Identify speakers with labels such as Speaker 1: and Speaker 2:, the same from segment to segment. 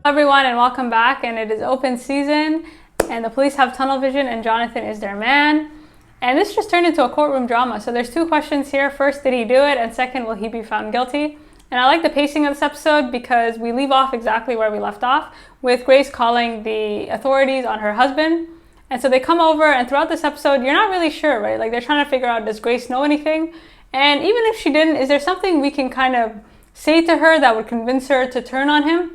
Speaker 1: Everyone, and welcome back. And it is open season and the police have tunnel vision and Jonothon is their man. And this just turned into a courtroom drama. So there's two questions here. First, did he do it? And second, will he be found guilty? And I like the pacing of this episode because we leave off exactly where we left off, with Grace calling the authorities on her husband. And so they come over, and throughout this episode, you're not really sure, right? Like, they're trying to figure out, does Grace know anything? And even if she didn't, is there something we can kind of say to her that would convince her to turn on him?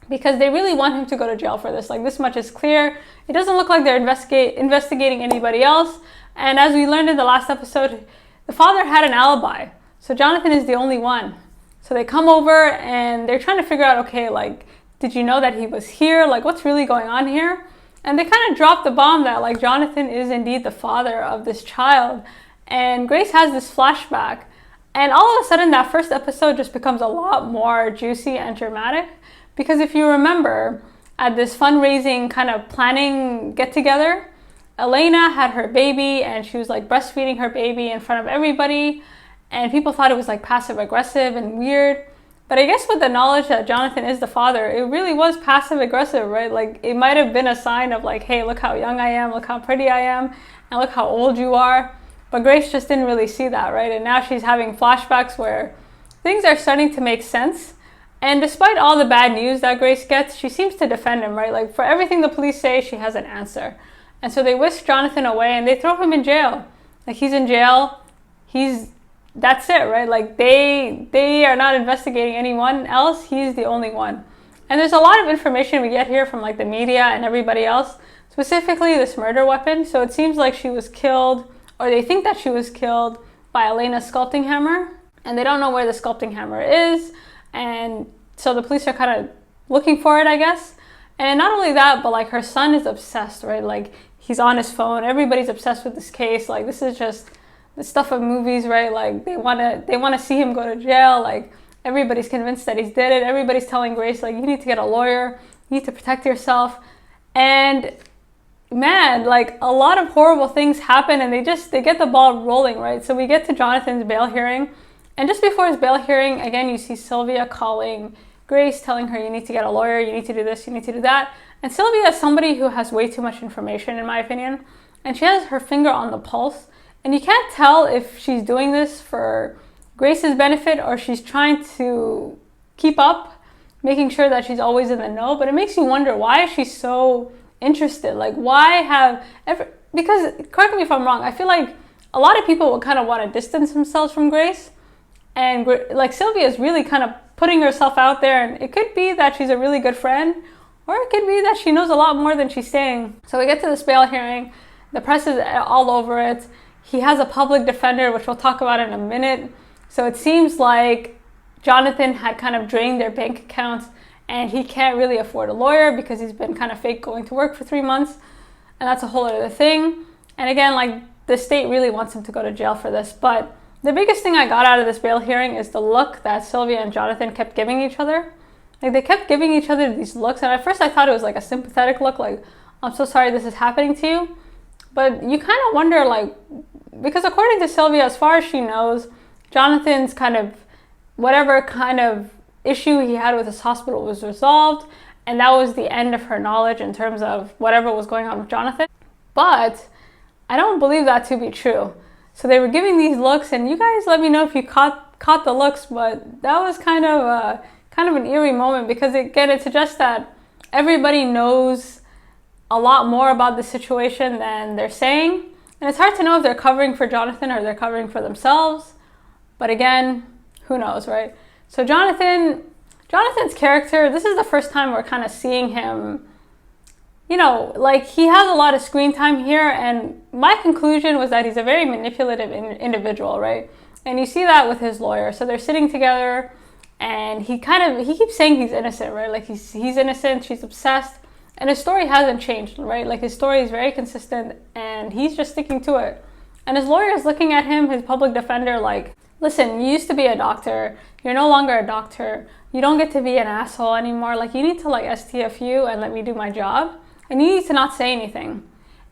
Speaker 1: Because they really want him to go to jail for this. Like, this much is clear. It doesn't look like they're investigating anybody else. And as we learned in the last episode, the father had an alibi. So Jonothon is the only one. So they come over and they're trying to figure out, okay, like, did you know that he was here? Like, what's really going on here? And they kind of drop the bomb that, like, Jonothon is indeed the father of this child. And Grace has this flashback. And all of a sudden, that first episode just becomes a lot more juicy and dramatic. Because if you remember, at this fundraising kind of planning get-together, Elena had her baby and she was like breastfeeding her baby in front of everybody. And people thought it was like passive-aggressive and weird. But I guess with the knowledge that Jonothon is the father, it really was passive-aggressive, right? Like, it might have been a sign of like, hey, look how young I am, look how pretty I am, and look how old you are. But Grace just didn't really see that, right? And now she's having flashbacks where things are starting to make sense. And despite all the bad news that Grace gets, she seems to defend him, right? Like, for everything the police say, she has an answer. And so they whisk Jonothon away and they throw him in jail. Like, he's in jail. That's it, right? Like, they are not investigating anyone else. He's the only one. And there's a lot of information we get here from like the media and everybody else, specifically this murder weapon. So it seems like she was killed, or they think that she was killed by Elena's sculpting hammer. And they don't know where the sculpting hammer is. And so the police are kind of looking for it, I guess. And not only that, but like her son is obsessed, right? Like, he's on his phone. Everybody's obsessed with this case. Like, this is just the stuff of movies, right? Like, they want to see him go to jail. Like, everybody's convinced that he's did it. Everybody's telling Grace, like, you need to get a lawyer. You need to protect yourself. And man, like, a lot of horrible things happen and they get the ball rolling, right? So we get to Jonothon's bail hearing. And just before his bail hearing, again, you see Sylvia calling Grace, telling her, you need to get a lawyer, you need to do this, you need to do that. And Sylvia is somebody who has way too much information, in my opinion. And she has her finger on the pulse. And you can't tell if she's doing this for Grace's benefit or she's trying to keep up, making sure that she's always in the know. But it makes you wonder, why is she so interested? Like, because, correct me if I'm wrong, I feel like a lot of people would kind of want to distance themselves from Grace. And like, Sylvia is really kind of putting herself out there, and it could be that she's a really good friend, or it could be that she knows a lot more than she's saying. So we get to this bail hearing. The press is all over it. He has a public defender, which we'll talk about in a minute. So it seems like Jonothon had kind of drained their bank accounts, and he can't really afford a lawyer because he's been kind of fake going to work for 3 months. And that's a whole other thing. And again, like, the state really wants him to go to jail for this. But the biggest thing I got out of this bail hearing is the look that Sylvia and Jonothon kept giving each other. Like, they kept giving each other these looks. And at first I thought it was like a sympathetic look, like, I'm so sorry this is happening to you. But you kind of wonder, like, because according to Sylvia, as far as she knows, Jonothon's kind of, whatever kind of issue he had with his hospital was resolved. And that was the end of her knowledge in terms of whatever was going on with Jonothon. But I don't believe that to be true. So they were giving these looks, and you guys let me know if you caught the looks, but that was kind of an eerie moment because it suggests that everybody knows a lot more about the situation than they're saying. And it's hard to know if they're covering for Jonothon or they're covering for themselves. But again, who knows, right? So Jonothon's character, this is the first time we're kind of seeing him, you know, like, he has a lot of screen time here, and my conclusion was that he's a very manipulative individual, right? And you see that with his lawyer. So they're sitting together, and he keeps saying he's innocent, right? Like, he's innocent, she's obsessed, and his story hasn't changed, right? Like, his story is very consistent, and he's just sticking to it. And his lawyer is looking at him, his public defender, like, listen, you used to be a doctor, you're no longer a doctor, you don't get to be an asshole anymore, like, you need to, like, STFU and let me do my job. And you need to not say anything.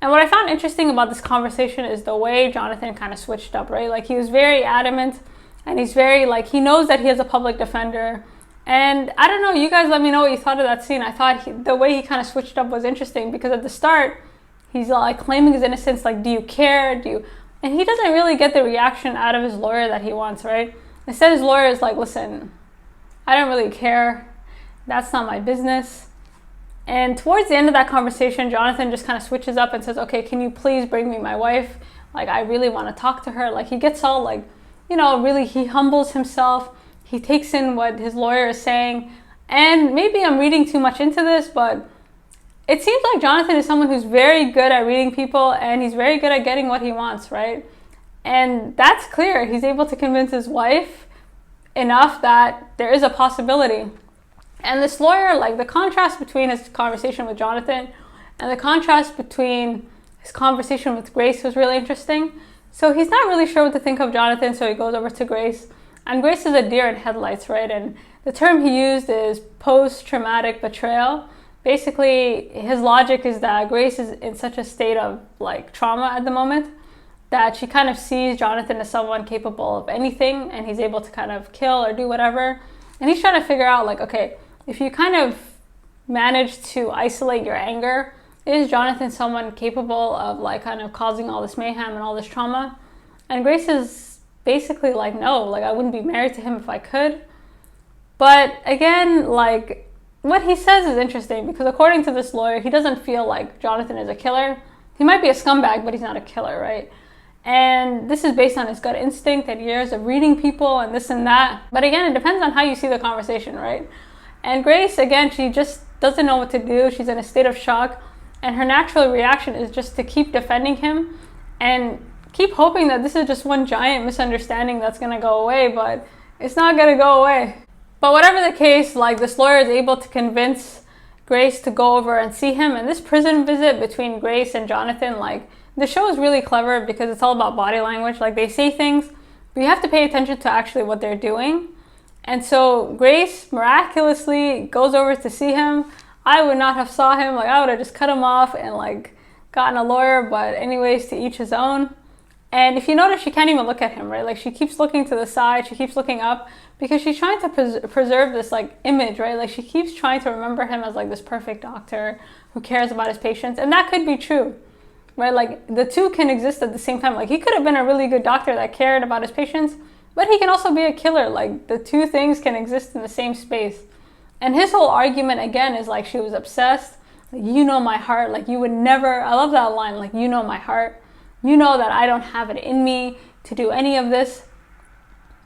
Speaker 1: And what I found interesting about this conversation is the way Jonothon kind of switched up, right? Like, he was very adamant, and he's very, like, he knows that he has a public defender, And I don't know, you guys let me know what you thought of that scene. I thought the way he kind of switched up was interesting, because at the start, he's like claiming his innocence, like, do you care? And he doesn't really get the reaction out of his lawyer that he wants, right? Instead, his lawyer is like, listen, I don't really care. That's not my business. And towards the end of that conversation, Jonothon just kind of switches up and says, okay, can you please bring me my wife? Like, I really want to talk to her. Like, he gets all like, you know, really, he humbles himself. He takes in what his lawyer is saying. And maybe I'm reading too much into this, but it seems like Jonothon is someone who's very good at reading people, and he's very good at getting what he wants, right? And that's clear. He's able to convince his wife enough that there is a possibility. And this lawyer, like, the contrast between his conversation with Jonothon and the contrast between his conversation with Grace was really interesting. So he's not really sure what to think of Jonothon, so he goes over to Grace. And Grace is a deer in headlights, right? And the term he used is post-traumatic betrayal. Basically, his logic is that Grace is in such a state of like trauma at the moment that she kind of sees Jonothon as someone capable of anything, and he's able to kind of kill or do whatever. And he's trying to figure out, like, okay, if you kind of manage to isolate your anger, is Jonothon someone capable of like kind of causing all this mayhem and all this trauma? And Grace is basically like, no, like, I wouldn't be married to him if I could. But again, like, what he says is interesting, because according to this lawyer, he doesn't feel like Jonothon is a killer. He might be a scumbag, but he's not a killer, right? And this is based on his gut instinct and years of reading people and this and that. But again, it depends on how you see the conversation, right? And Grace, again, she just doesn't know what to do. She's in a state of shock. And her natural reaction is just to keep defending him and keep hoping that this is just one giant misunderstanding that's going to go away, but it's not going to go away. But whatever the case, like, this lawyer is able to convince Grace to go over and see him. And this prison visit between Grace and Jonothon, like, the show is really clever because it's all about body language. Like, they say things, but you have to pay attention to actually what they're doing. And so Grace miraculously goes over to see him. I would not have saw him. Like, I would have just cut him off and like gotten a lawyer, but anyways, to each his own. And if you notice, she can't even look at him, right? Like, she keeps looking to the side, she keeps looking up, because she's trying to preserve this like image, right? Like, she keeps trying to remember him as like this perfect doctor who cares about his patients. And that could be true, right? Like, the two can exist at the same time. Like, he could have been a really good doctor that cared about his patients, but he can also be a killer. Like, the two things can exist in the same space. And his whole argument, again, is like, she was obsessed. Like, you know my heart. Like, you would never, I love that line. Like, you know my heart. You know that I don't have it in me to do any of this.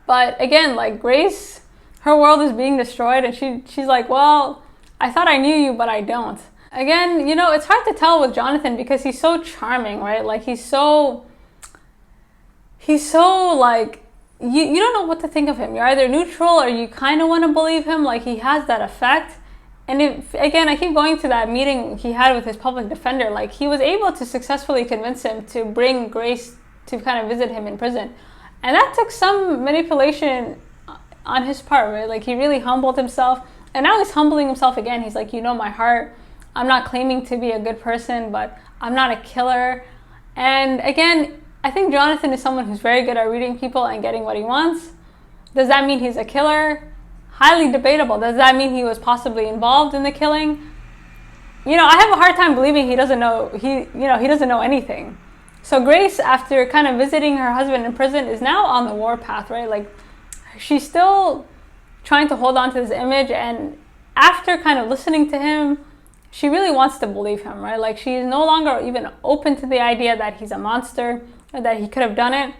Speaker 1: But again, like, Grace, her world is being destroyed, and she's like, well, I thought I knew you, but I don't. Again, you know, it's hard to tell with Jonothon because he's so charming, right? Like, he's so like, you don't know what to think of him. You're either neutral or you kind of want to believe him. Like, he has that effect. And again, I keep going to that meeting he had with his public defender. Like, he was able to successfully convince him to bring Grace to kind of visit him in prison. And that took some manipulation on his part, right? Like, he really humbled himself. And now he's humbling himself again. He's like, you know my heart. I'm not claiming to be a good person, but I'm not a killer. And again, I think Jonothon is someone who's very good at reading people and getting what he wants. Does that mean he's a killer? Highly debatable. Does that mean he was possibly involved in the killing? You know, I have a hard time believing he doesn't know anything. So Grace, after kind of visiting her husband in prison, is now on the warpath, right? Like, she's still trying to hold on to this image, and after kind of listening to him, she really wants to believe him, right? Like, she's no longer even open to the idea that he's a monster or that he could have done it.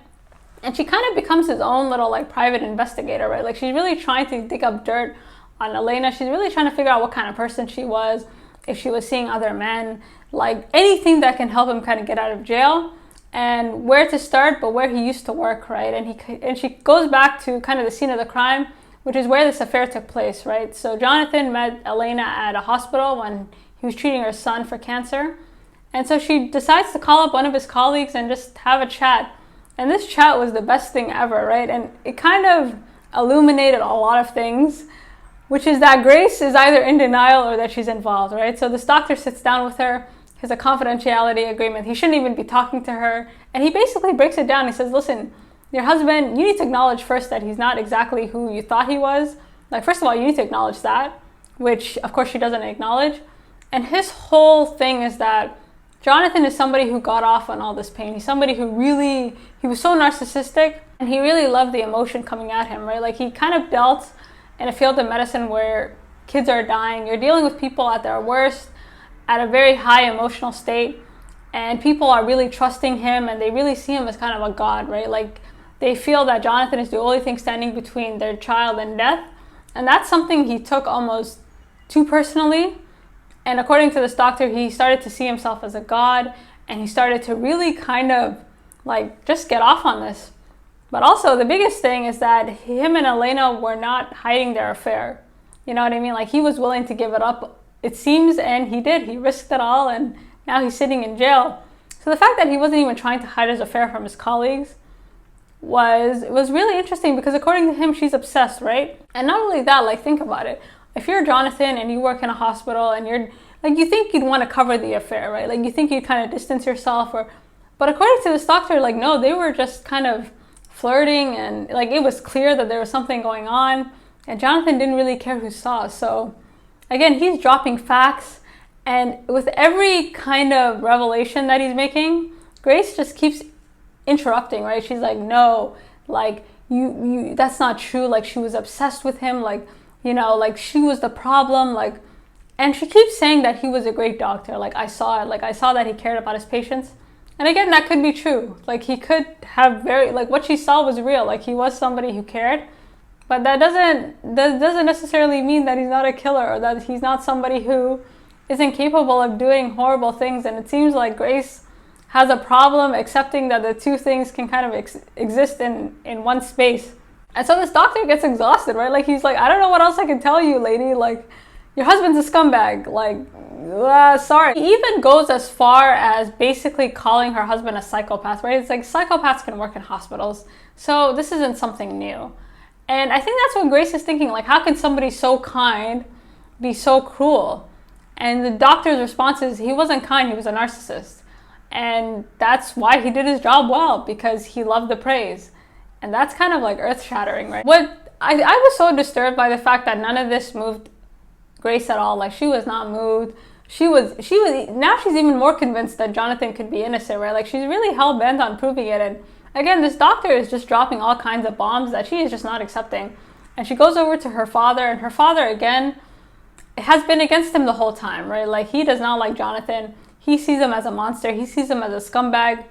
Speaker 1: And she kind of becomes his own little like private investigator, right? Like, she's really trying to dig up dirt on Elena. She's really trying to figure out what kind of person she was, if she was seeing other men, like anything that can help him kind of get out of jail, and where to start, but where he used to work, right? And she goes back to kind of the scene of the crime, which is where this affair took place, right? So Jonothon met Elena at a hospital when he was treating her son for cancer. And so she decides to call up one of his colleagues and just have a chat. And this chat was the best thing ever, right? And it kind of illuminated a lot of things, which is that Grace is either in denial or that she's involved, right? So this doctor sits down with her, has a confidentiality agreement. He shouldn't even be talking to her. And he basically breaks it down. He says, listen, your husband, you need to acknowledge first that he's not exactly who you thought he was. Like, first of all, you need to acknowledge that, which of course she doesn't acknowledge. And his whole thing is that Jonothon is somebody who got off on all this pain. He's somebody who really, he was so narcissistic, and he really loved the emotion coming at him, right? Like, he kind of dealt in a field of medicine where kids are dying. You're dealing with people at their worst, at a very high emotional state, and people are really trusting him, and they really see him as kind of a god, right? Like, they feel that Jonothon is the only thing standing between their child and death, and that's something he took almost too personally. And according to this doctor, he started to see himself as a god, and he started to really kind of like just get off on this. But also the biggest thing is that him and Elena were not hiding their affair. You know what I mean? Like, he was willing to give it up, it seems, and he did. He risked it all, and now he's sitting in jail. So the fact that he wasn't even trying to hide his affair from his colleagues was really interesting, because according to him, she's obsessed, right? And not only that, like, think about it. If you're Jonothon and you work in a hospital and you're like, you think you'd want to cover the affair, right? Like, you think you'd kind of distance yourself, but according to this doctor, like, no, they were just kind of flirting, and like, it was clear that there was something going on, and Jonothon didn't really care who saw. So again, he's dropping facts, and with every kind of revelation that he's making, Grace just keeps interrupting, right? She's like, no, like, you that's not true. Like, she was obsessed with him, like, you know, like, she was the problem, like, and she keeps saying that he was a great doctor. Like, I saw it, like, I saw that he cared about his patients. And again, that could be true. Like, he could have like, what she saw was real. Like, he was somebody who cared, but that doesn't necessarily mean that he's not a killer, or that he's not somebody who isn't capable of doing horrible things. And it seems like Grace has a problem accepting that the two things can kind of exist in one space. And so this doctor gets exhausted, right? Like, he's like, I don't know what else I can tell you, lady. Like, your husband's a scumbag. Like, sorry. He even goes as far as basically calling her husband a psychopath, right? It's like, psychopaths can work in hospitals, so this isn't something new. And I think that's what Grace is thinking. Like, how can somebody so kind be so cruel? And the doctor's response is, he wasn't kind, he was a narcissist. And that's why he did his job well, because he loved the praise. And that's kind of like earth-shattering, right? I was so disturbed by the fact that none of this moved Grace at all. Like, she was not moved. She was now she's even more convinced that Jonothon could be innocent, right? Like, she's really hell-bent on proving it. And again, this doctor is just dropping all kinds of bombs that she is just not accepting. And she goes over to her father, and her father, again, has been against him the whole time, right? Like, he does not like Jonothon. He sees him as a monster. He sees him as a scumbag.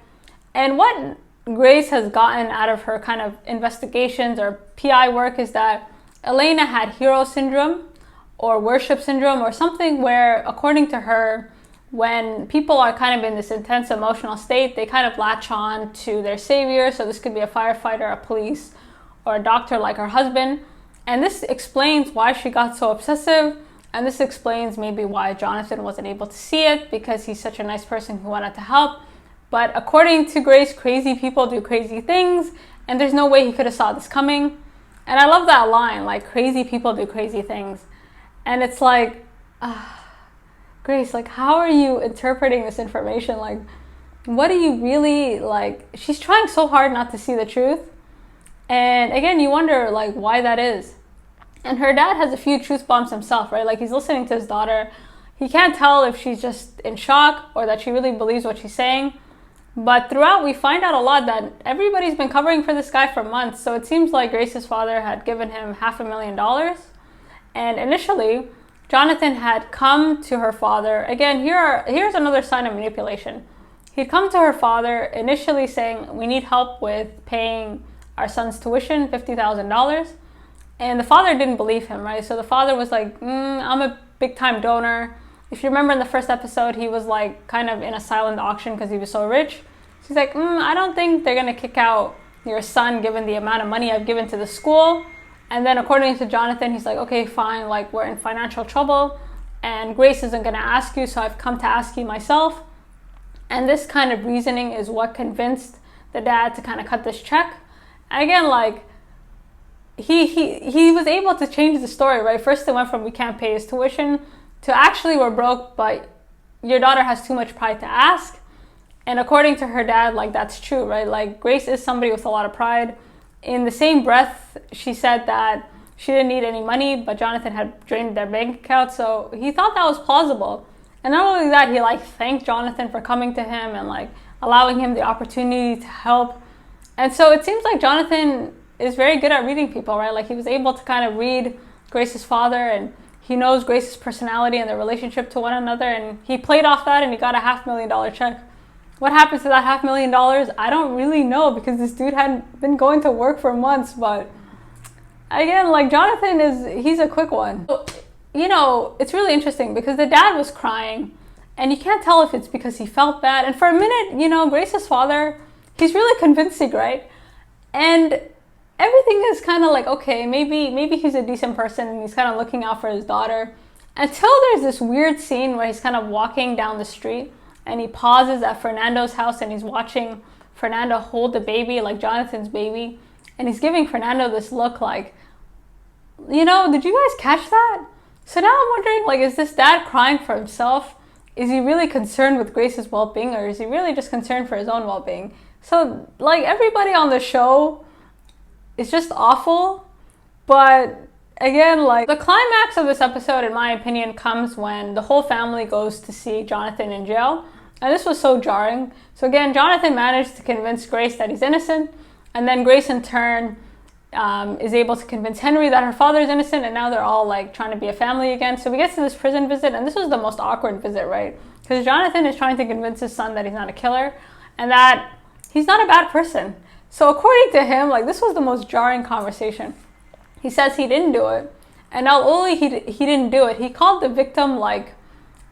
Speaker 1: And what Grace has gotten out of her kind of investigations or PI work is that Elena had hero syndrome or worship syndrome, or something where, according to her, when people are kind of in this intense emotional state, they kind of latch on to their savior. So this could be a firefighter, a police, or a doctor like her husband. And this explains why she got so obsessive. And this explains maybe why Jonothon wasn't able to see it, because he's such a nice person who wanted to help. But according to Grace, crazy people do crazy things, and there's no way he could have saw this coming. And I love that line, like, crazy people do crazy things. And it's like, Grace, like, how are you interpreting this information? Like, what do you really, like, she's trying so hard not to see the truth. And again, you wonder, like, why that is. And her dad has a few truth bombs himself, right? Like, he's listening to his daughter. He can't tell if she's just in shock or that she really believes what she's saying. But throughout, we find out a lot that everybody's been covering for this guy for months. So it seems like Grace's father had given him $500,000. And initially, Jonothon had come to her father. Again, here's another sign of manipulation. He'd come to her father initially saying, we need help with paying our son's tuition, $50,000. And the father didn't believe him, right? So the father was like, I'm a big-time donor. If you remember in the first episode, he was like kind of in a silent auction because he was so rich. She's like, I don't think they're going to kick out your son given the amount of money I've given to the school. And then according to Jonothon, he's like, okay, fine, like, we're in financial trouble and Grace isn't going to ask you, so I've come to ask you myself. And this kind of reasoning is what convinced the dad to kind of cut this check. And again, like, he was able to change the story, right? First it went from we can't pay his tuition to actually we're broke, but your daughter has too much pride to ask. And according to her dad, like, that's true, right? Like, Grace is somebody with a lot of pride. In the same breath, she said that she didn't need any money, but Jonothon had drained their bank account, so he thought that was plausible. And not only that, he like thanked Jonothon for coming to him and like allowing him the opportunity to help. And so it seems like Jonothon is very good at reading people, right? Like he was able to kind of read Grace's father, and he knows Grace's personality and their relationship to one another, and he played off that and he got a $500,000 check. What happens to that $500,000? I don't really know, because this dude hadn't been going to work for months. But again, like Jonothon he's a quick one. You know, it's really interesting because the dad was crying, and you can't tell if it's because he felt bad. And for a minute, you know, Grace's father, he's really convincing, right? And everything is kind of like, okay, maybe he's a decent person and he's kind of looking out for his daughter, until there's this weird scene where he's kind of walking down the street and he pauses at Fernando's house and he's watching Fernando hold the baby, like Jonothon's baby, and he's giving Fernando this look like, you know, did you guys catch that? So now I'm wondering, like, is this dad crying for himself? Is he really concerned with Grace's well-being, or is he really just concerned for his own well-being? So like everybody on the show, it's just awful. But again, like the climax of this episode, in my opinion, comes when the whole family goes to see Jonothon in jail. And this was so jarring. So again, Jonothon managed to convince Grace that he's innocent. And then Grace in turn is able to convince Henry that her father is innocent. And now they're all like trying to be a family again. So we get to this prison visit. And this was the most awkward visit, right? Because Jonothon is trying to convince his son that he's not a killer and that he's not a bad person. So according to him, like this was the most jarring conversation. He says he didn't do it. And not only he didn't do it, he called the victim like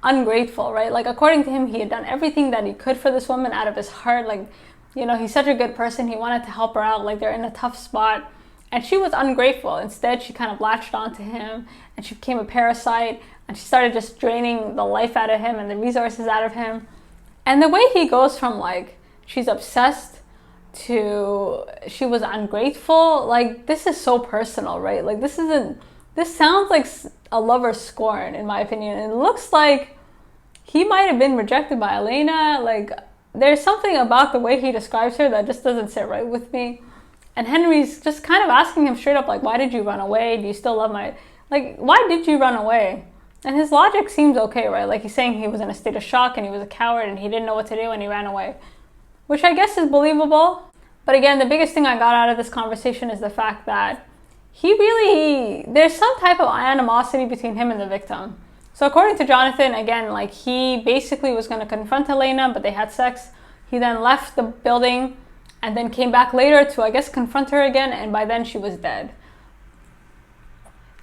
Speaker 1: ungrateful, right? Like according to him, he had done everything that he could for this woman out of his heart. Like, you know, he's such a good person. He wanted to help her out. Like they're in a tough spot. And she was ungrateful. Instead, she kind of latched onto him and she became a parasite. And she started just draining the life out of him and the resources out of him. And the way he goes from like, she's obsessed to she was ungrateful, like this is so personal, right? Like this sounds like a lover's scorn, in my opinion. And it looks like he might have been rejected by Elena. Like there's something about the way he describes her that just doesn't sit right with me. And Henry's just kind of asking him straight up, like, why did you run away? Do you still love my, like, why did you run away? And his logic seems okay, right? Like he's saying he was in a state of shock and he was a coward and he didn't know what to do and he ran away, which I guess is believable. But again, the biggest thing I got out of this conversation is the fact that there's some type of animosity between him and the victim. So according to Jonothon, again, like he basically was going to confront Elena, but they had sex. He then left the building and then came back later to, I guess, confront her again. And by then she was dead.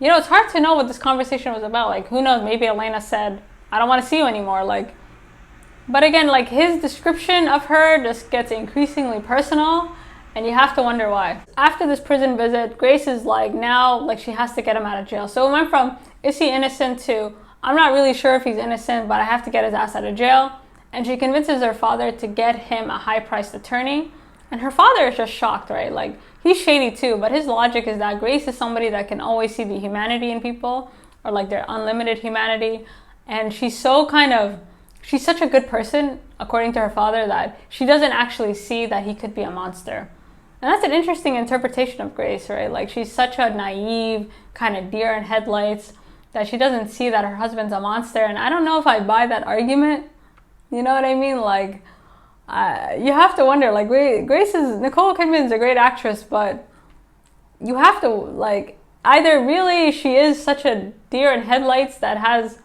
Speaker 1: You know, it's hard to know what this conversation was about. Like, who knows? Maybe Elena said, I don't want to see you anymore. Like, but again, like his description of her just gets increasingly personal, and you have to wonder why. After this prison visit, Grace is like now, like she has to get him out of jail. So it went from, is he innocent, to, I'm not really sure if he's innocent, but I have to get his ass out of jail. And she convinces her father to get him a high-priced attorney. And her father is just shocked, right? Like, he's shady too, but his logic is that Grace is somebody that can always see the humanity in people, or like their unlimited humanity. And she's such a good person, according to her father, that she doesn't actually see that he could be a monster. And that's an interesting interpretation of Grace, right? Like, she's such a naive, kind of deer in headlights, that she doesn't see that her husband's a monster. And I don't know if I buy that argument. You know what I mean? Like, you have to wonder, like, Nicole Kidman's a great actress, but you have to, like, either really she is such a deer in headlights that has,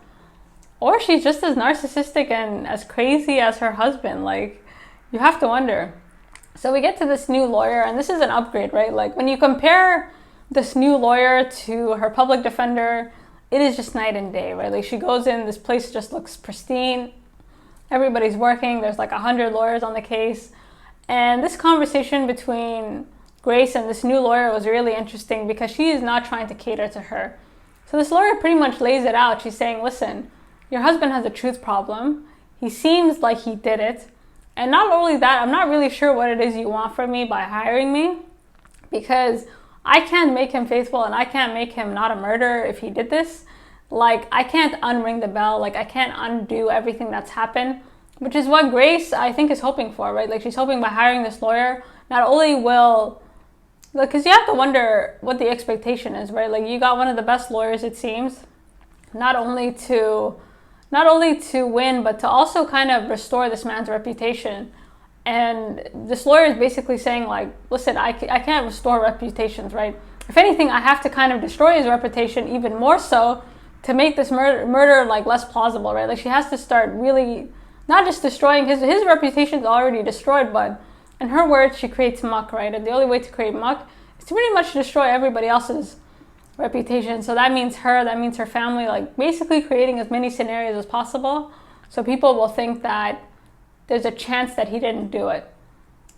Speaker 1: or she's just as narcissistic and as crazy as her husband. Like, you have to wonder. So we get to this new lawyer, and this is an upgrade, right? Like, when you compare this new lawyer to her public defender, it is just night and day, right? Like, she goes in, this place just looks pristine. Everybody's working. There's like 100 lawyers on the case. And this conversation between Grace and this new lawyer was really interesting because she is not trying to cater to her. So this lawyer pretty much lays it out. She's saying, listen, your husband has a truth problem. He seems like he did it. And not only that, I'm not really sure what it is you want from me by hiring me, because I can't make him faithful and I can't make him not a murderer if he did this. Like, I can't unring the bell. Like, I can't undo everything that's happened, which is what Grace, I think, is hoping for, right? Like, she's hoping by hiring this lawyer, not only will because you have to wonder what the expectation is, right? Like, you got one of the best lawyers, it seems, not only to win, but to also kind of restore this man's reputation. And this lawyer is basically saying, like, listen, I can't restore reputations, right? If anything, I have to kind of destroy his reputation even more so to make this murder like less plausible, right? Like, she has to start really not just destroying his reputation's already destroyed, but in her words, she creates muck, right? And the only way to create muck is to pretty much destroy everybody else's reputation. So that means her family, like basically creating as many scenarios as possible so people will think that there's a chance that he didn't do it.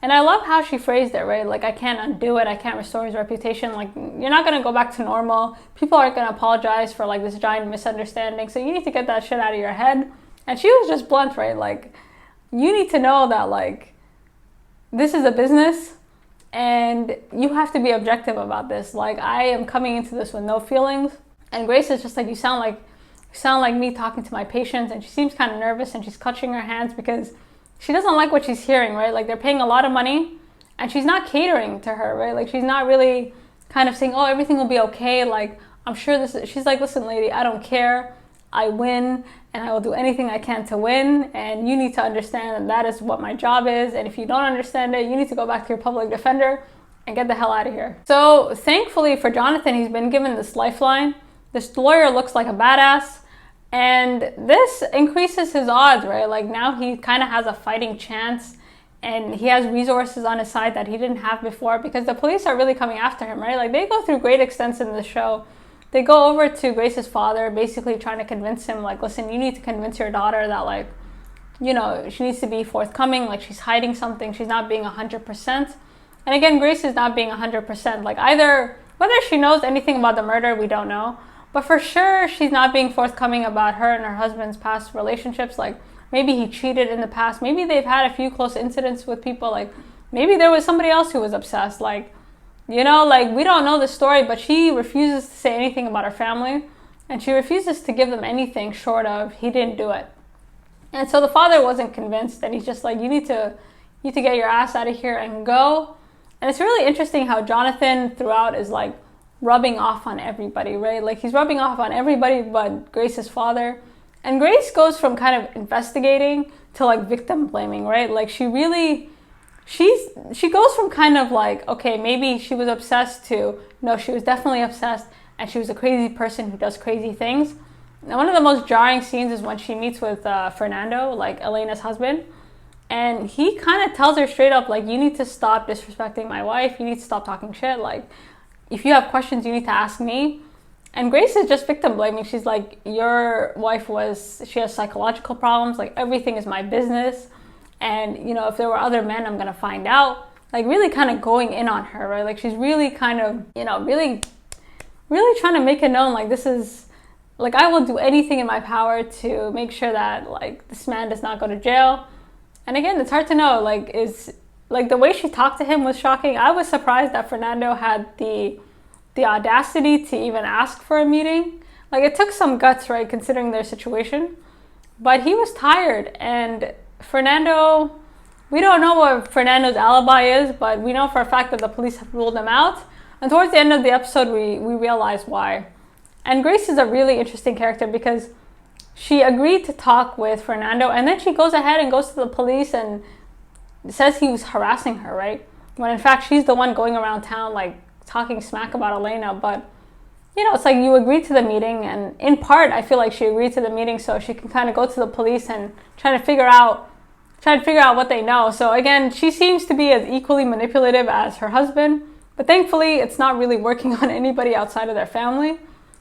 Speaker 1: And I love how she phrased it, right? Like, I can't undo it, I can't restore his reputation. Like, you're not gonna go back to normal. People aren't gonna apologize for like this giant misunderstanding. So you need to get that shit out of your head. And she was just blunt, right? Like, you need to know that like this is a business and you have to be objective about this. Like, I am coming into this with no feelings. And Grace is just like, you sound like me talking to my patients. And she seems kind of nervous and she's clutching her hands because she doesn't like what she's hearing, right? Like, they're paying a lot of money and she's not catering to her, right? Like, she's not really kind of saying, oh, everything will be okay. Like, I'm sure she's like, listen, lady, I don't care. I win and I will do anything I can to win. And you need to understand that is what my job is. And if you don't understand it, you need to go back to your public defender and get the hell out of here. So thankfully for Jonothon, he's been given this lifeline. This lawyer looks like a badass. And this increases his odds, right? Like, now he kind of has a fighting chance and he has resources on his side that he didn't have before because the police are really coming after him, right? Like, they go through great extents in the show. They go over to Grace's father, basically trying to convince him, like, listen, you need to convince your daughter that, like, you know, she needs to be forthcoming, like, she's hiding something, she's not being 100%. And again, Grace is not being 100%. Like, either, whether she knows anything about the murder, we don't know. But for sure, she's not being forthcoming about her and her husband's past relationships. Like, maybe he cheated in the past. Maybe they've had a few close incidents with people. Like, maybe there was somebody else who was obsessed. Like, you know, like, we don't know the story, but she refuses to say anything about her family. And she refuses to give them anything short of, he didn't do it. And so the father wasn't convinced. And he's just like, you need to get your ass out of here and go. And it's really interesting how Jonothon throughout is like rubbing off on everybody, right? Like, he's rubbing off on everybody but Grace's father. And Grace goes from kind of investigating to like victim blaming, right? Like, she goes from kind of like, okay, maybe she was obsessed to, no, she was definitely obsessed and she was a crazy person who does crazy things. And one of the most jarring scenes is when she meets with Fernando, like Elena's husband. And he kind of tells her straight up, like, you need to stop disrespecting my wife. You need to stop talking shit. Like, if you have questions, you need to ask me. And Grace is just victim blaming. She's like, your wife she has psychological problems. Like, everything is my business. And, you know, if there were other men, I'm going to find out. Like, really kind of going in on her, right? Like, she's really kind of, you know, really trying to make it known, like, this is, like, I will do anything in my power to make sure that, like, this man does not go to jail. And again, it's hard to know, like, like, the way she talked to him was shocking. I was surprised that Fernando had the audacity to even ask for a meeting. Like, it took some guts, right, considering their situation. But he was tired, and Fernando, we don't know what Fernando's alibi is, but we know for a fact that the police have ruled him out. And towards the end of the episode, we realize why. And Grace is a really interesting character because she agreed to talk with Fernando, and then she goes ahead and goes to the police and says he was harassing her, right? When in fact, she's the one going around town, like, talking smack about Elena. But, you know, it's like, you agreed to the meeting, and in part, I feel like she agreed to the meeting so she can kind of go to the police and try to figure out what they know. So again, she seems to be as equally manipulative as her husband, but thankfully, it's not really working on anybody outside of their family.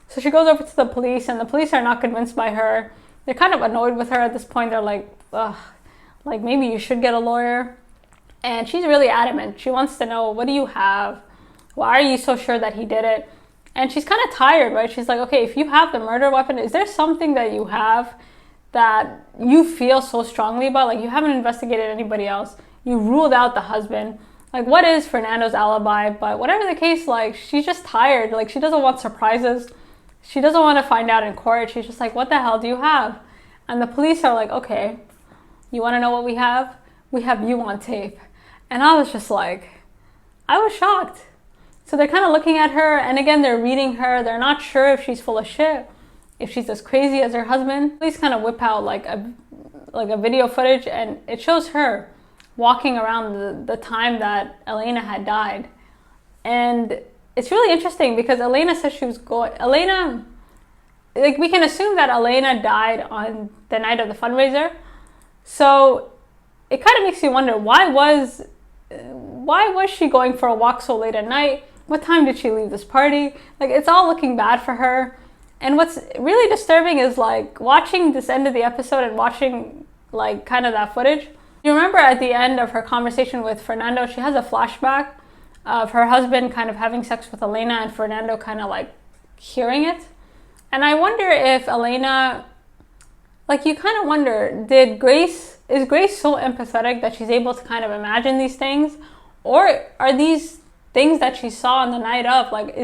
Speaker 1: So she goes over to the police, and the police are not convinced by her. They're kind of annoyed with her at this point. They're like, ugh, like, maybe you should get a lawyer. And she's really adamant. She wants to know, what do you have? Why are you so sure that he did it? And she's kind of tired, right? She's like, okay, if you have the murder weapon, is there something that you have that you feel so strongly about? Like, you haven't investigated anybody else. You ruled out the husband. Like, what is Fernando's alibi? But whatever the case, like, she's just tired. Like, she doesn't want surprises. She doesn't want to find out in court. She's just like, what the hell do you have? And the police are like, okay, you want to know what we have? We have you on tape. And I was just like, I was shocked. So they're kind of looking at her, and again, they're reading her. They're not sure if she's full of shit, if she's as crazy as her husband. Police kind of whip out like a video footage, and it shows her walking around the time that Elena had died. And it's really interesting because Elena says she was we can assume that Elena died on the night of the fundraiser. So it kind of makes you wonder, why was she going for a walk so late at night? What time did she leave this party? Like, it's all looking bad for her. And what's really disturbing is like watching this end of the episode and watching like kind of that footage. You remember at the end of her conversation with Fernando, she has a flashback of her husband kind of having sex with Elena and Fernando kind of like hearing it. And I wonder if Elena, like, you kind of wonder, is Grace so empathetic that she's able to kind of imagine these things? Or are these things that she saw on the night of, like,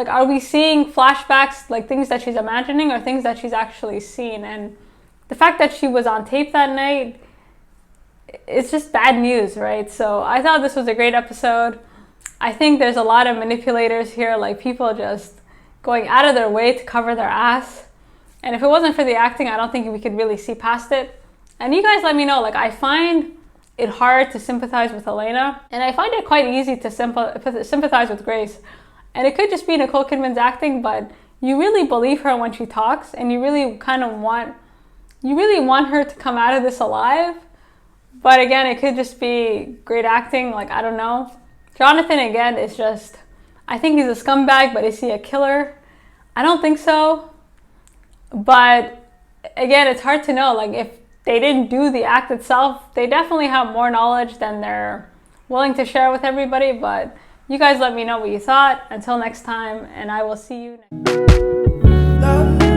Speaker 1: are we seeing flashbacks, like things that she's imagining or things that she's actually seen? And the fact that she was on tape that night, it's just bad news, right? So I thought this was a great episode. I think there's a lot of manipulators here, like people just going out of their way to cover their ass. And if it wasn't for the acting, I don't think we could really see past it. And you guys let me know, like, I find it hard to sympathize with Elena, and I find it quite easy to sympathize with Grace. And it could just be Nicole Kidman's acting, but you really believe her when she talks, and you really want her to come out of this alive. But again, it could just be great acting, like, I don't know. Jonothon, again, is just, I think he's a scumbag, but is he a killer? I don't think so. But again, it's hard to know, like, if they didn't do the act itself, they definitely have more knowledge than they're willing to share with everybody. But you guys let me know what you thought. Until next time, and I will see you next time.